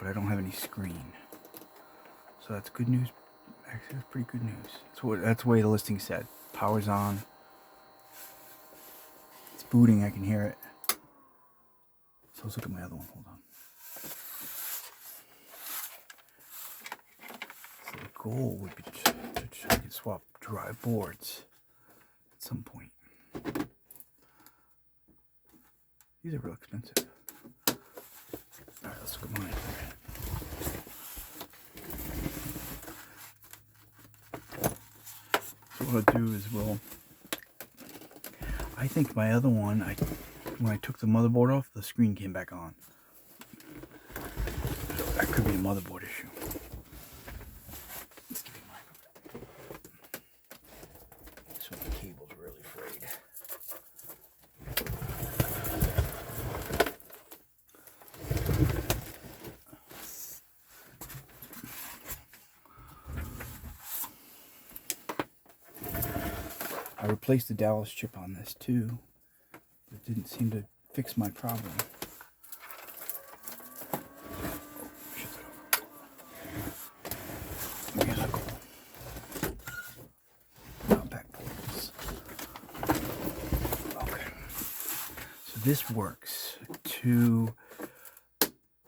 but I don't have any screen. So that's good news. Actually, that's pretty good news. That's the way the listing said. Power's on. It's booting. I can hear it. So let's look at my other one. Hold on. So the goal would be to try to swap drive boards at some point. These are real expensive. Alright, let's look at mine. So what I'll do is I think my other one, when I took the motherboard off, the screen came back on. So that could be a motherboard issue. Let's give you mine. This one, the cable's really frayed. I replaced the Dallas chip on this too. It didn't seem to fix my problem. Musical. Compaq portables. Okay. So this works too,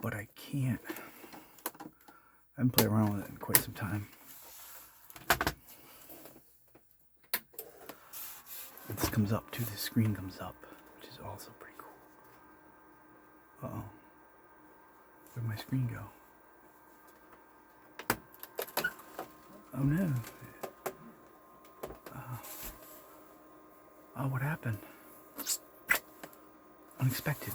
but I can't. I haven't played around with it in quite some time. And this comes up too, the screen comes up, which is also pretty cool. Uh-oh. Where'd my screen go? Oh no. Oh, what happened? Unexpected.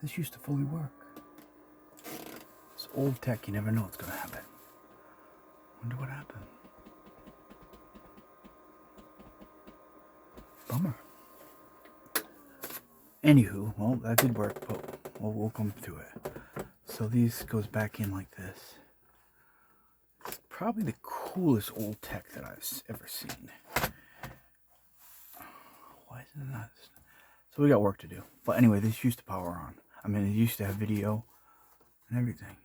This used to fully work. It's old tech, you never know what's gonna happen. Wonder what happened. Bummer. Anywho, well, that did work, but we'll come to it. So these goes back in like this. It's probably the coolest old tech that I've ever seen. Why isn't it not? So we got work to do. But anyway, this used to power on. I mean, it used to have video and everything.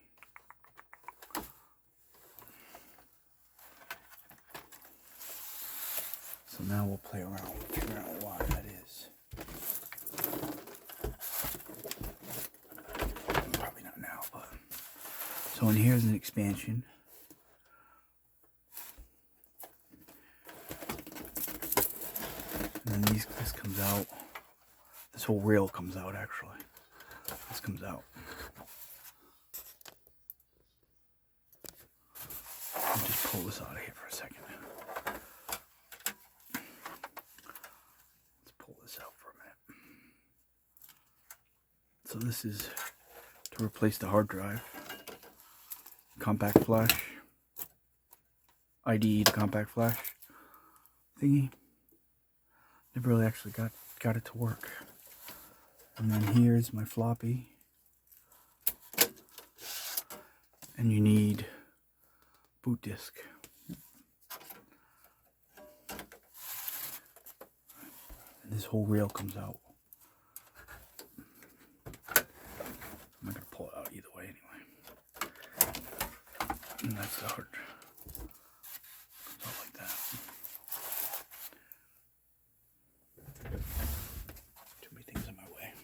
So now we'll play around, figure out why that is. Probably not now, but so in here's an expansion. And then this comes out. This whole rail comes out actually. This comes out. I'll just pull this out of here for a second. Out for a minute. So this is to replace the hard drive. Compaq flash. IDE to Compaq flash thingy. Never really actually got it to work. And then here's my floppy. And you need boot disk. This whole rail comes out. I'm not gonna pull it out either way anyway. And that's the hard. Comes out like that. Too many things in my way.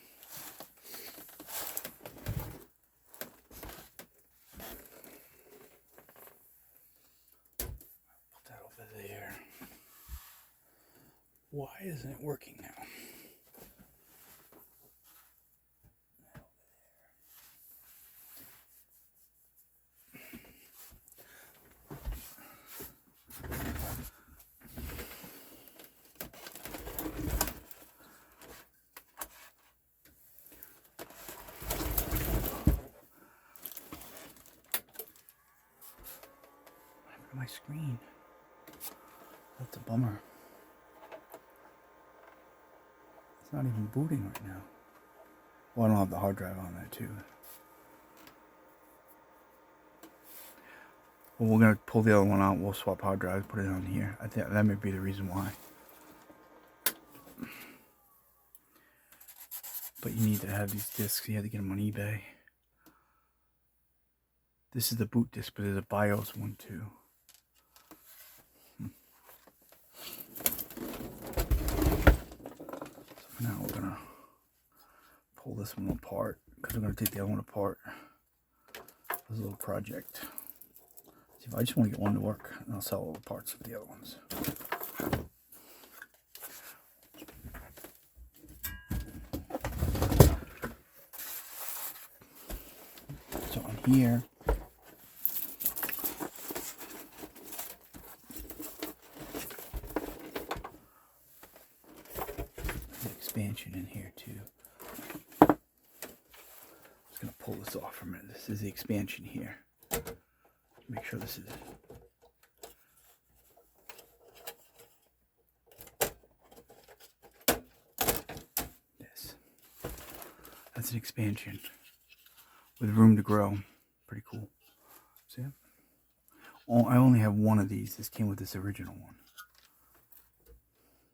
Put that over there. Why isn't it working now? What happened to my screen? That's a bummer. It's not even booting right now. Well, I don't have the hard drive on there too. Well, we're gonna pull the other one out. We'll swap hard drives, put it on here. I think that may be the reason why. but you need to have these discs. You have to get them on eBay. This is the boot disc, but there's a BIOS one too. So for now we're gonna pull this one apart because we're gonna take the other one apart. This little project. See, if I just want to get one to work, and I'll sell all the parts of the other ones. So on here, there's an expansion in here too. I'm just gonna pull this off for a minute. This is the expansion here. Make sure this is this. That's an expansion with room to grow. Pretty cool. See it? Oh, I only have one of these. This came with this original one.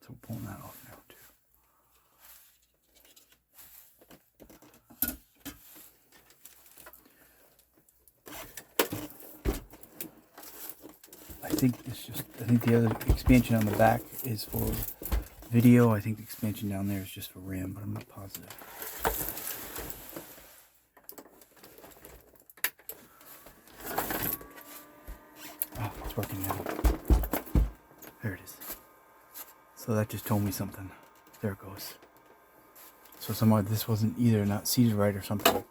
So we're pulling that off now too. I think the other expansion on the back is for video. I think the expansion down there is just for RAM, but I'm not positive. Oh, it's working now. There it is. So that just told me something. There it goes. So somehow this wasn't either not seated right or something.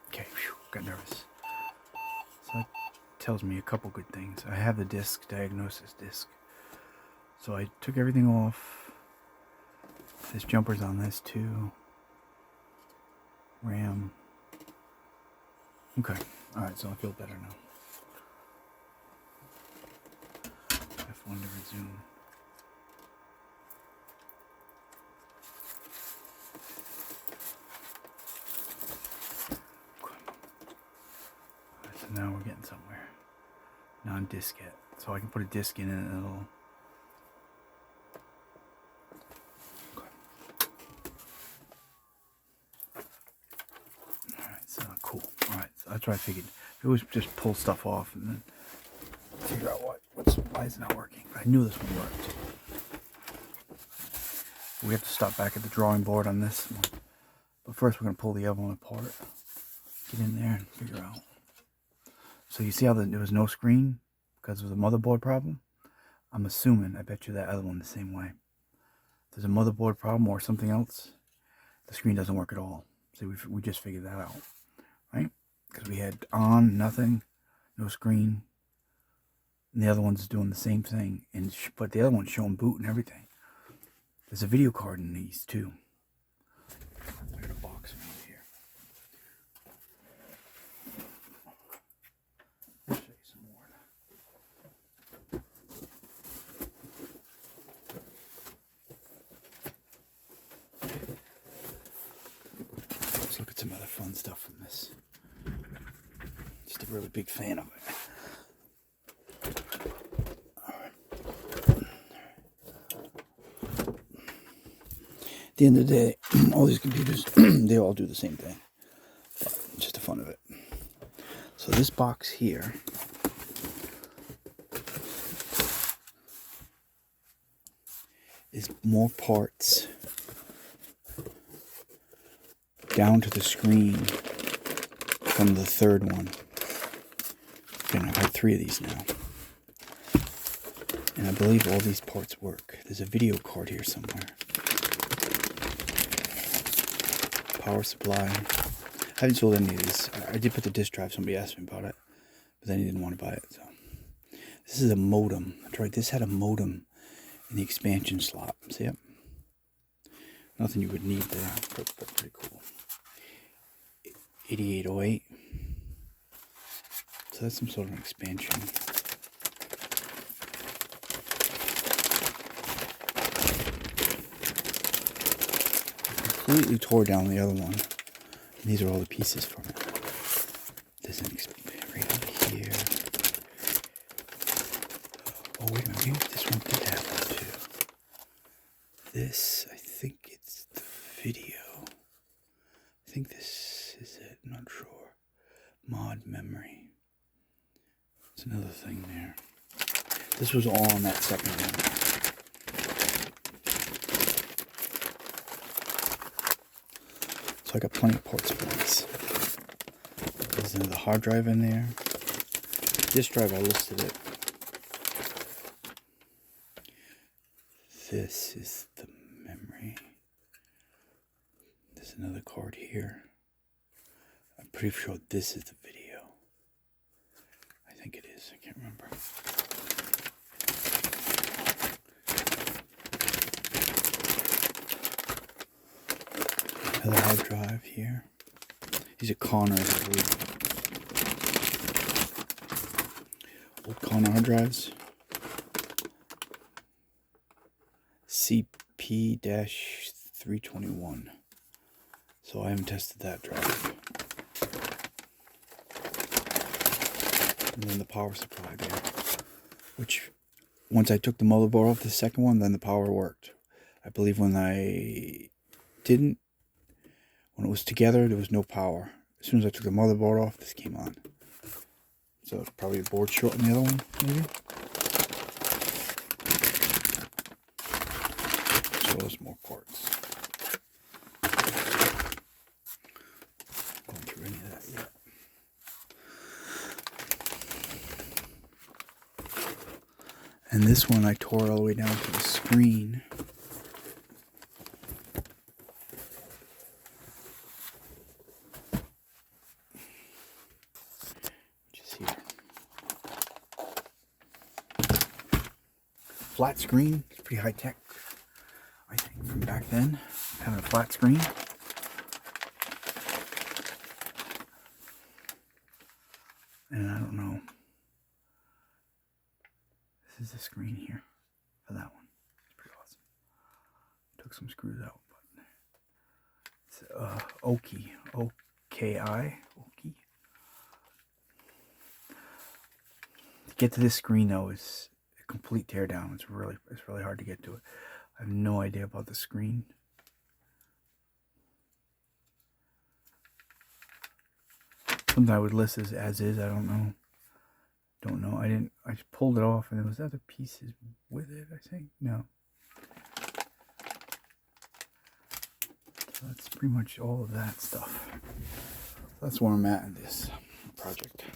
Okay, whew, got nervous. So that tells me a couple good things. I have the disc, diagnosis disc. So I took everything off. This jumper's on this too. RAM. Okay. Alright, so I feel better now. F1 to resume. So now we're getting somewhere. Non-disc yet. So I can put a disc in it and it'll... Okay. Alright, so cool. Alright, so that's what I figured. It was just pull stuff off and then figure out why is it not working. I knew this one worked. We have to stop back at the drawing board on this one. But first we're going to pull the other one apart. Get in there and figure out. So you see how there was no screen because of the motherboard problem? I'm assuming, I bet you that other one the same way. If there's a motherboard problem or something else, the screen doesn't work at all. So we just figured that out, right? Because we had on, nothing, no screen. And the other one's doing the same thing. But the other one's showing boot and everything. There's a video card in these too. I got a box around here. I'll show you some more. Let's look at some other fun stuff from this. Just a really big fan of it. At the end of the day, all these computers, they all do the same thing. But just the fun of it. So this box here is more parts down to the screen from the third one. And I've had 3 of these now. And I believe all these parts work. There's a video card here somewhere. Power supply. I haven't sold any of these. I did put the disk drive. Somebody asked me about it, but then he didn't want to buy it. So this is a modem. That's right. This had a modem in the expansion slot. See it? Nothing you would need there, but pretty cool. 8808. So that's some sort of an expansion. Completely tore down the other one. And these are all the pieces from it. There's an right over here. Oh wait a minute, maybe this one did have one too. this, I think it's the video. I think this is it, I'm not sure. Mod memory. It's another thing there. This was all on that second one. So I got plenty of ports for this. There's another hard drive in there. This drive, I listed it. This is the memory. There's another card here. I'm pretty sure this is the video. I think it is. I can't remember. Another hard drive here. These are Connors, I believe. Old Connor hard drives. CP-321. So I haven't tested that drive. And then the power supply there. Which, once I took the motherboard off the second one, then the power worked. I believe when I didn't, when it was together, there was no power. As soon as I took the motherboard off, this came on. So it's probably a board short on the other one, maybe. So there's more parts. Going through any of that yet. And this one I tore all the way down to the screen. Flat screen, it's pretty high tech, I think, from back then, having a flat screen. And I don't know, this is the screen here for that one. It's pretty awesome. Took some screws out, but it's Oki, O-K-I, Oki. To get to this screen though is complete teardown. It's really hard to get to it. I have no idea about the screen. Something I would list as is. I don't know. I just pulled it off and there was other pieces with it, I think. No. So that's pretty much all of that stuff. That's where I'm at in this project.